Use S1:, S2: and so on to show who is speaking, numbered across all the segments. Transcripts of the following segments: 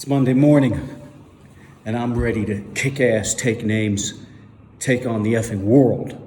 S1: It's Monday morning, and I'm ready to kick ass, take names, take on the effing world.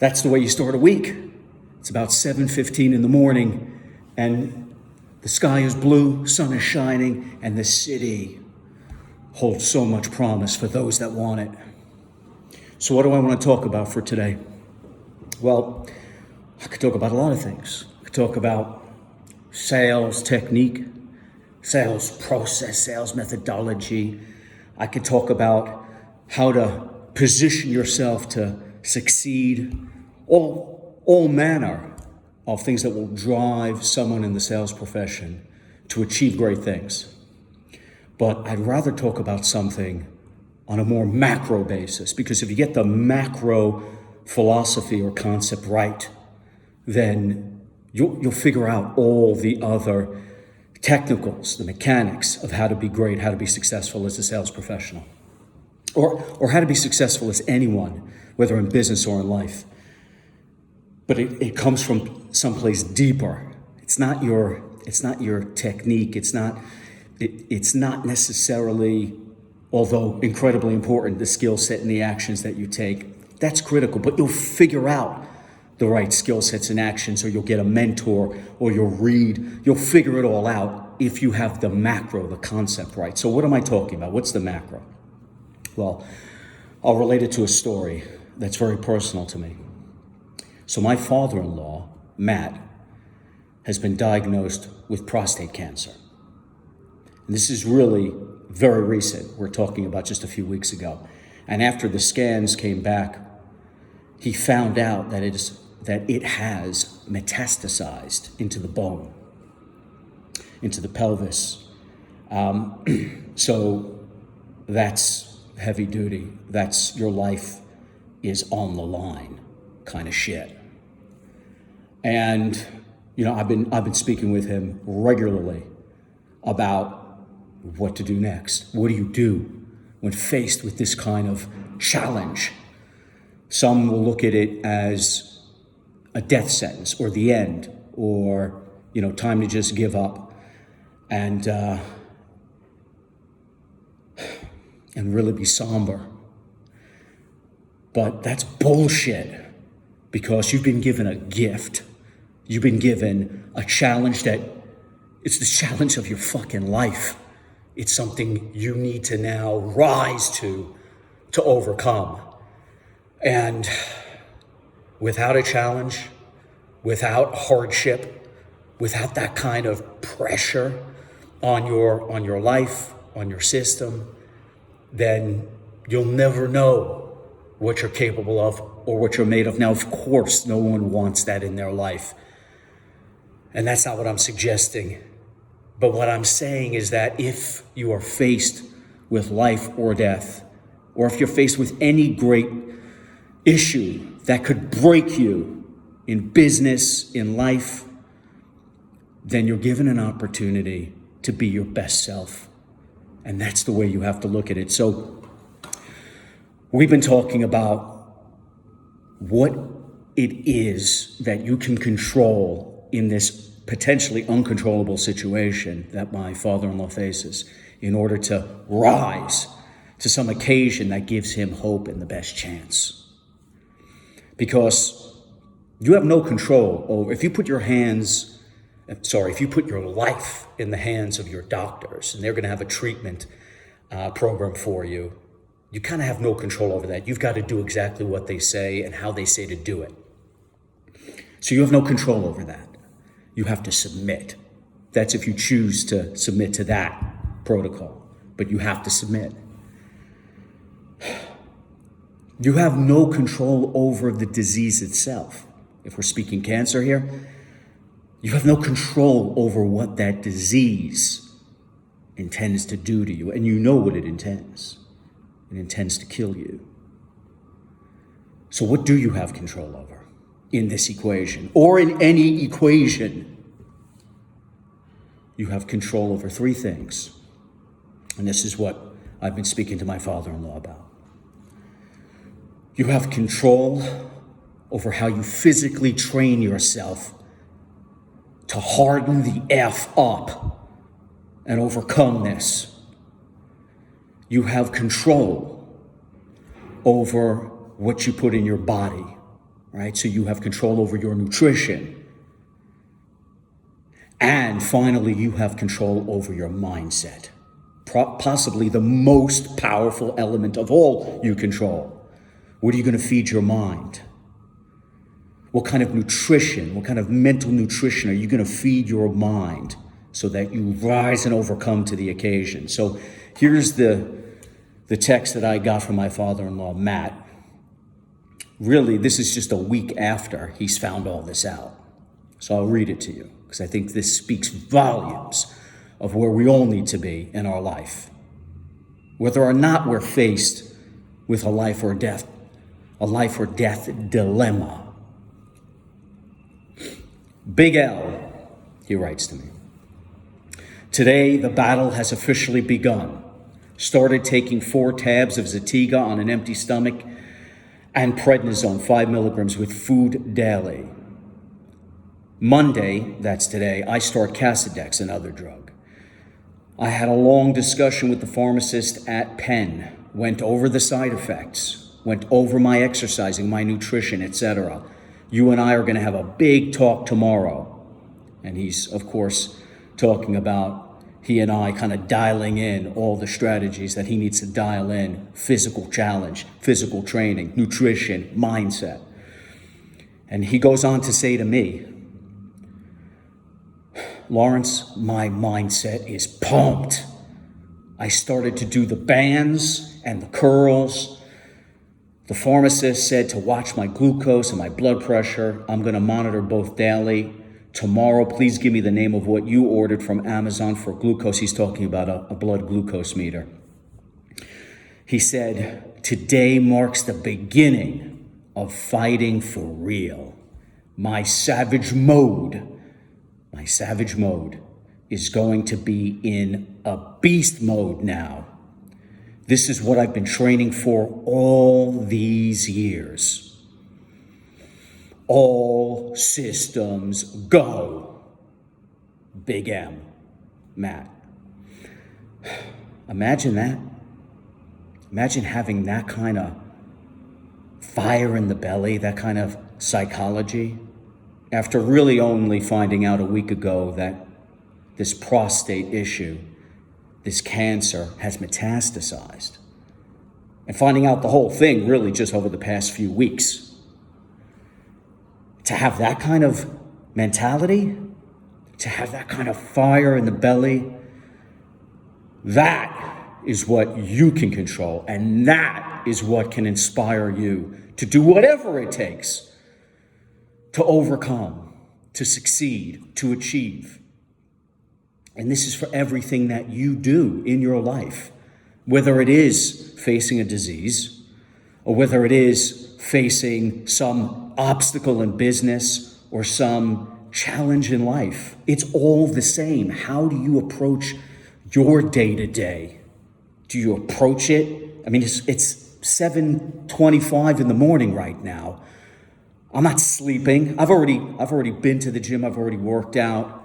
S1: That's the way you start a week. It's about 7:15 in the morning, and the sky is blue, sun is shining, and the city holds so much promise for those that want it. So what do I want to talk about for today? Well, I could talk about a lot of things. I could talk about sales technique, sales process, sales methodology. I could talk about how to position yourself to succeed, all manner of things that will drive someone in the sales profession to achieve great things. But I'd rather talk about something on a more macro basis, because if you get the macro philosophy or concept right, then you'll figure out all the other technicals, the mechanics of how to be great, how to be successful as a sales professional, or how to be successful as anyone, whether in business or in life. But it comes from someplace deeper. It's not your technique. It's not necessarily, although incredibly important, the skill set and the actions that you take. That's critical, but you'll figure out the right skill sets and actions, or you'll get a mentor, or you'll figure it all out if you have the macro, the concept right. So what am I talking about? What's the macro? Well, I'll relate it to a story that's very personal to me. So my father-in-law, Matt, has been diagnosed with prostate cancer. And this is really very recent. We're talking about just a few weeks ago. And after the scans came back, he found out that it has metastasized into the bone, into the pelvis. So that's heavy duty. That's your life is on the line kind of shit. And I've been speaking with him regularly about what to do next. What do you do when faced with this kind of challenge? Some will look at it as a death sentence or the end, or time to just give up and really be somber. But that's bullshit, because you've been given a gift. You've been given a challenge that it's the challenge of your fucking life. It's something you need to now rise to overcome. And without a challenge, without hardship, without that kind of pressure on your life, on your system, then you'll never know what you're capable of or what you're made of. Now, of course, no one wants that in their life. And that's not what I'm suggesting. But what I'm saying is that if you are faced with life or death, or if you're faced with any great issue that could break you in business, in life, then you're given an opportunity to be your best self. And that's the way you have to look at it. So we've been talking about what it is that you can control in this potentially uncontrollable situation that my father-in-law faces in order to rise to some occasion that gives him hope and the best chance. Because you have no control over, if you put your life in the hands of your doctors and they're going to have a treatment program for you, you kind of have no control over that. You've got to do exactly what they say and how they say to do it. So you have no control over that. You have to submit. That's if you choose to submit to that protocol, but you have to submit. You have no control over the disease itself. If we're speaking cancer here, you have no control over what that disease intends to do to you, and you know what it intends. It intends to kill you. So what do you have control over in this equation, or in any equation? You have control over three things. And this is what I've been speaking to my father-in-law about. You have control over how you physically train yourself to harden the F up and overcome this. You have control over what you put in your body, right? So you have control over your nutrition. And finally, you have control over your mindset. Possibly the most powerful element of all you control. What are you going to feed your mind? What kind of nutrition, what kind of mental nutrition are you going to feed your mind so that you rise and overcome to the occasion? So here's the text that I got from my father-in-law, Matt. Really, this is just a week after he's found all this out. So I'll read it to you because I think this speaks volumes of where we all need to be in our life. Whether or not we're faced with a life or death dilemma. Big L, he writes to me. Today, the battle has officially begun. Started taking 4 tabs of Zetiga on an empty stomach and prednisone 5 milligrams with food daily. Monday, that's today, I start Casodex, another drug. I had a long discussion with the pharmacist at Penn, went over the side effects, went over my exercising, my nutrition, etc. You and I are going to have a big talk tomorrow. And he's, of course, talking about he and I kind of dialing in all the strategies that he needs to dial in: physical challenge, physical training, nutrition, mindset. And he goes on to say to me, Lawrence, my mindset is pumped. I started to do the bands and the curls. The pharmacist said to watch my glucose and my blood pressure. I'm going to monitor both daily. Tomorrow, please give me the name of what you ordered from Amazon for glucose. He's talking about a blood glucose meter. He said, today marks the beginning of fighting for real. My savage mode is going to be in a beast mode now. This is what I've been training for all these years. All systems go. Big M, Matt. Imagine that. Imagine having that kind of fire in the belly, that kind of psychology, after really only finding out a week ago that this prostate issue, this cancer, has metastasized. And finding out the whole thing really just over the past few weeks. To have that kind of mentality, to have that kind of fire in the belly, that is what you can control. And that is what can inspire you to do whatever it takes to overcome, to succeed, to achieve. And this is for everything that you do in your life, whether it is facing a disease or whether it is facing some obstacle in business or some challenge in life. It's all the same. How do you approach your day-to-day? Do you approach it? I mean, it's 7:25 in the morning right now. I'm not sleeping. I've already been to the gym. I've already worked out.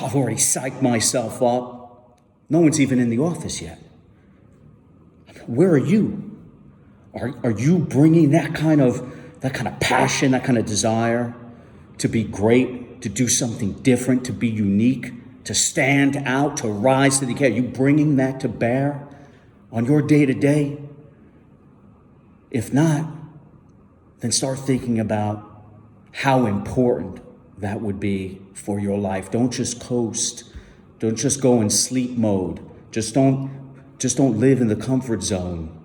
S1: I've already psyched myself up. No one's even in the office yet. Where are you? Are you bringing that kind of passion, that kind of desire to be great, to do something different, to be unique, to stand out, to rise to the occasion? Are you bringing that to bear on your day-to-day? If not, then start thinking about how important that would be for your life. Don't just coast. Don't just go in sleep mode. Just don't live in the comfort zone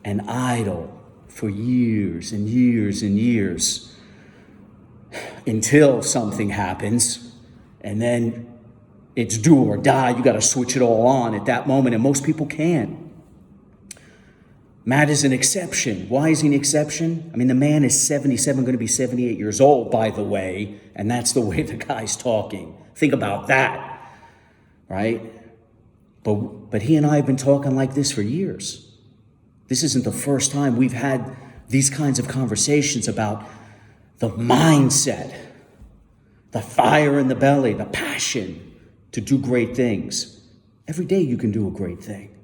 S1: and idle for years and years and years until something happens, and then it's do or die. You got to switch it all on at that moment, and most people can't. Matt is an exception. Why is he an exception? I mean, the man is 77, going to be 78 years old, by the way, and that's the way the guy's talking. Think about that, right? But he and I have been talking like this for years. This isn't the first time we've had these kinds of conversations about the mindset, the fire in the belly, the passion, to do great things. Every day you can do a great thing.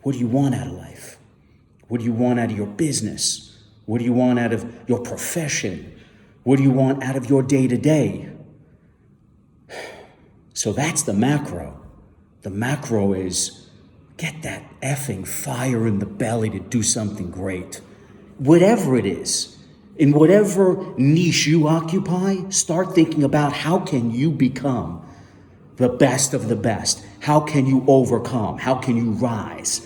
S1: What do you want out of life? What do you want out of your business? What do you want out of your profession? What do you want out of your day-to-day? So that's the macro. The macro is get that effing fire in the belly to do something great. Whatever it is, in whatever niche you occupy, start thinking about how can you become the best of the best? How can you overcome? How can you rise?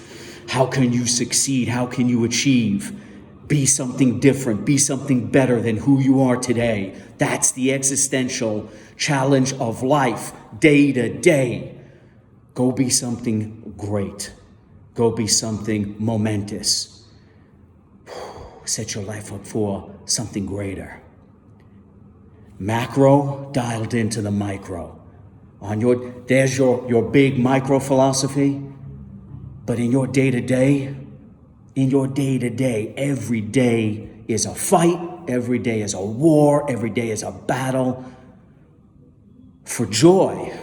S1: How can you succeed? How can you achieve? Be something different. Be something better than who you are today. That's the existential challenge of life, day to day. Go be something great. Go be something momentous. Set your life up for something greater. Macro dialed into the micro. There's your big micro philosophy. But in your day-to-day, every day is a fight, every day is a war, every day is a battle for joy,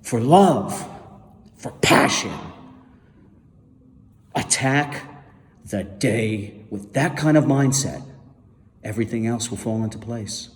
S1: for love, for passion. Attack the day with that kind of mindset. Everything else will fall into place.